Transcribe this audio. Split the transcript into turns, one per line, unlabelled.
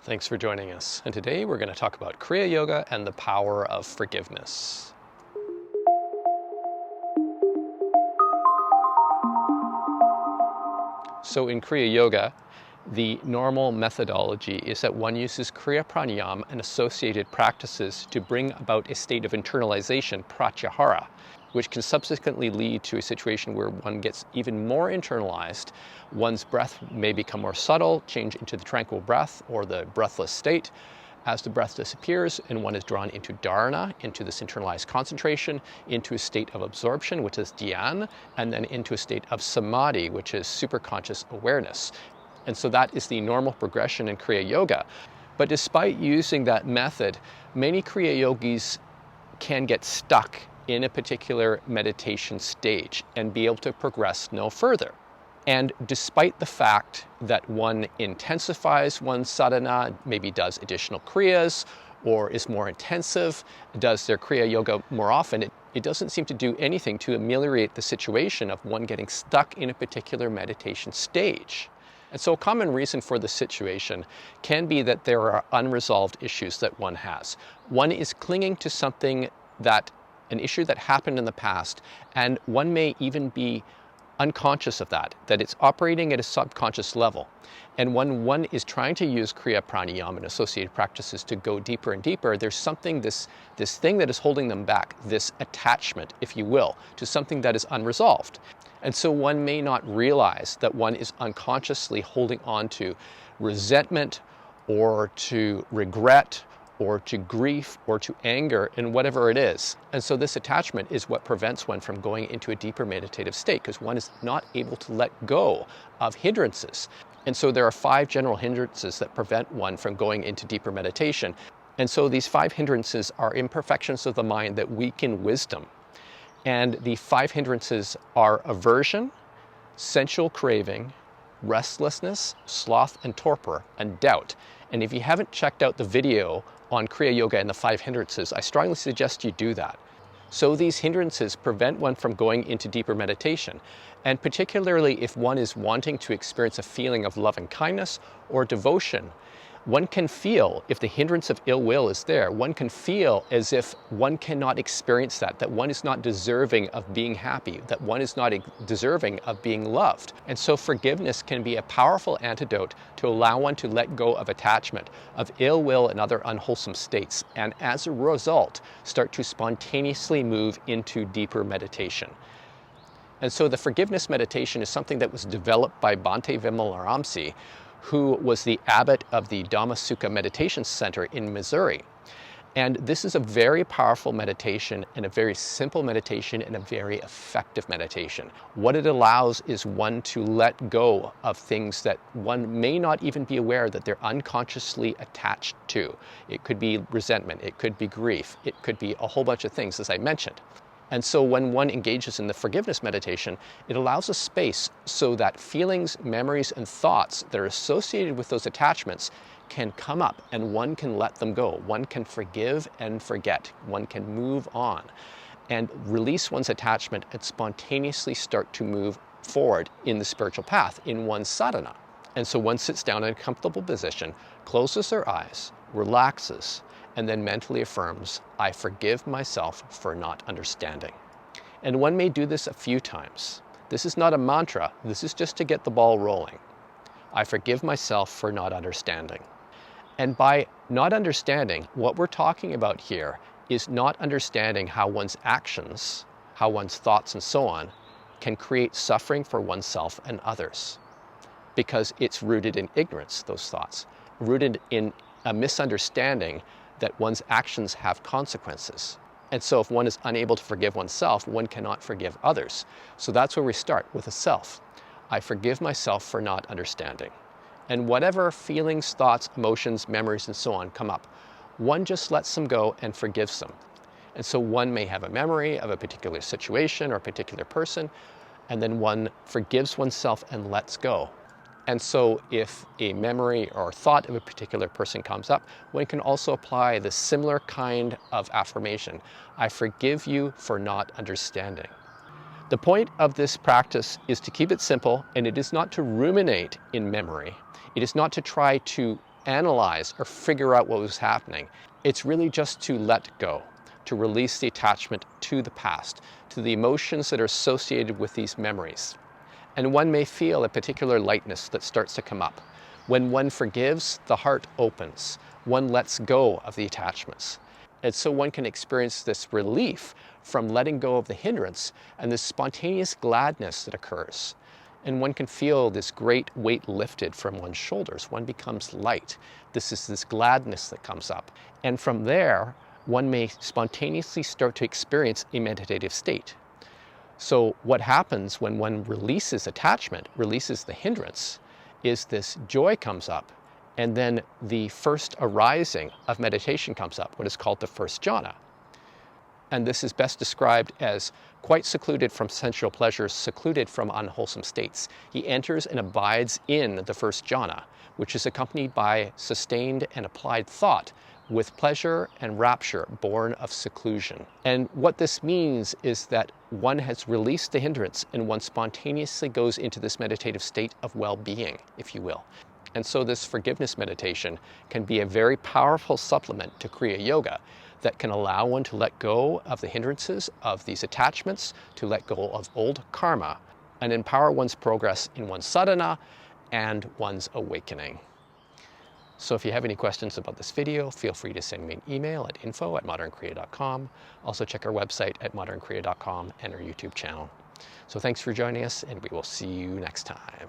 Thanks for joining us. And today we're going to talk about Kriya Yoga and the power of forgiveness. So in Kriya Yoga, the normal methodology is that one uses Kriya Pranayama and associated practices to bring about a state of internalization, pratyahara, which can subsequently lead to a situation where one gets even more internalized. One's breath may become more subtle, change into the tranquil breath or the breathless state. As the breath disappears and one is drawn into dharana, into this internalized concentration, into a state of absorption, which is dhyan, and then into a state of samadhi, which is superconscious awareness. And so that is the normal progression in Kriya Yoga. But despite using that method, many Kriya Yogis can get stuck in a particular meditation stage and be able to progress no further. And despite the fact that one intensifies one's sadhana, maybe does additional kriyas, or is more intensive, does their Kriya Yoga more often, it doesn't seem to do anything to ameliorate the situation of one getting stuck in a particular meditation stage. And so a common reason for this situation can be that there are unresolved issues that one has. One is clinging to an issue that happened in the past, and one may even be unconscious of that it's operating at a subconscious level. And when one is trying to use Kriya Pranayama and associated practices to go deeper and deeper, there's something, this thing that is holding them back, this attachment, if you will, to something that is unresolved. And so one may not realize that one is unconsciously holding on to resentment or to regret or to grief or to anger and whatever it is. And so this attachment is what prevents one from going into a deeper meditative state, because one is not able to let go of hindrances. And so there are 5 general hindrances that prevent one from going into deeper meditation. And so these 5 hindrances are imperfections of the mind that weaken wisdom. And the 5 hindrances are aversion, sensual craving, restlessness, sloth and torpor, and doubt. And if you haven't checked out the video on Kriya Yoga and the 5 hindrances, I strongly suggest you do that. So these hindrances prevent one from going into deeper meditation. And particularly if one is wanting to experience a feeling of love and kindness or devotion, one can feel, if the hindrance of ill will is there, one can feel as if one cannot experience that one is not deserving of being happy, that one is not deserving of being loved. And so forgiveness can be a powerful antidote to allow one to let go of attachment, of ill will and other unwholesome states, and as a result, start to spontaneously move into deeper meditation. And so the forgiveness meditation is something that was developed by Bhante Vimalaramsi, who was the abbot of the Dhammasukha Meditation Center in Missouri. And this is a very powerful meditation and a very simple meditation and a very effective meditation. What it allows is one to let go of things that one may not even be aware that they're unconsciously attached to. It could be resentment, it could be grief, it could be a whole bunch of things, as I mentioned. And so when one engages in the forgiveness meditation, it allows a space so that feelings, memories, and thoughts that are associated with those attachments can come up and one can let them go. One can forgive and forget. One can move on and release one's attachment and spontaneously start to move forward in the spiritual path, in one's sadhana. And so one sits down in a comfortable position, closes their eyes, relaxes, and then mentally affirms, I forgive myself for not understanding. And one may do this a few times. This is not a mantra, this is just to get the ball rolling. I forgive myself for not understanding. And by not understanding, what we're talking about here is not understanding how one's actions, how one's thoughts and so on, can create suffering for oneself and others. Because it's rooted in ignorance, those thoughts, rooted in a misunderstanding that one's actions have consequences. And so if one is unable to forgive oneself, one cannot forgive others. So that's where we start, with a self. I forgive myself for not understanding. And whatever feelings, thoughts, emotions, memories, and so on come up, one just lets them go and forgives them. And so one may have a memory of a particular situation or a particular person, and then one forgives oneself and lets go. And so if a memory or thought of a particular person comes up, one can also apply the similar kind of affirmation. I forgive you for not understanding. The point of this practice is to keep it simple, and it is not to ruminate in memory. It is not to try to analyze or figure out what was happening. It's really just to let go, to release the attachment to the past, to the emotions that are associated with these memories. And one may feel a particular lightness that starts to come up. When one forgives, the heart opens. One lets go of the attachments. And so one can experience this relief from letting go of the hindrance and this spontaneous gladness that occurs. And one can feel this great weight lifted from one's shoulders. One becomes light. This is this gladness that comes up. And from there, one may spontaneously start to experience a meditative state. So what happens when one releases attachment, releases the hindrance, is this joy comes up, and then the first arising of meditation comes up, what is called the first jhana. And this is best described as quite secluded from sensual pleasures, secluded from unwholesome states. He enters and abides in the first jhana, which is accompanied by sustained and applied thought with pleasure and rapture born of seclusion. And what this means is that one has released the hindrance and one spontaneously goes into this meditative state of well-being, if you will. And so this forgiveness meditation can be a very powerful supplement to Kriya Yoga that can allow one to let go of the hindrances of these attachments, to let go of old karma, and empower one's progress in one's sadhana and one's awakening. So if you have any questions about this video, feel free to send me an email at info@modernkriya.com. Also check our website at modernkriya.com and our YouTube channel. So thanks for joining us, and we will see you next time.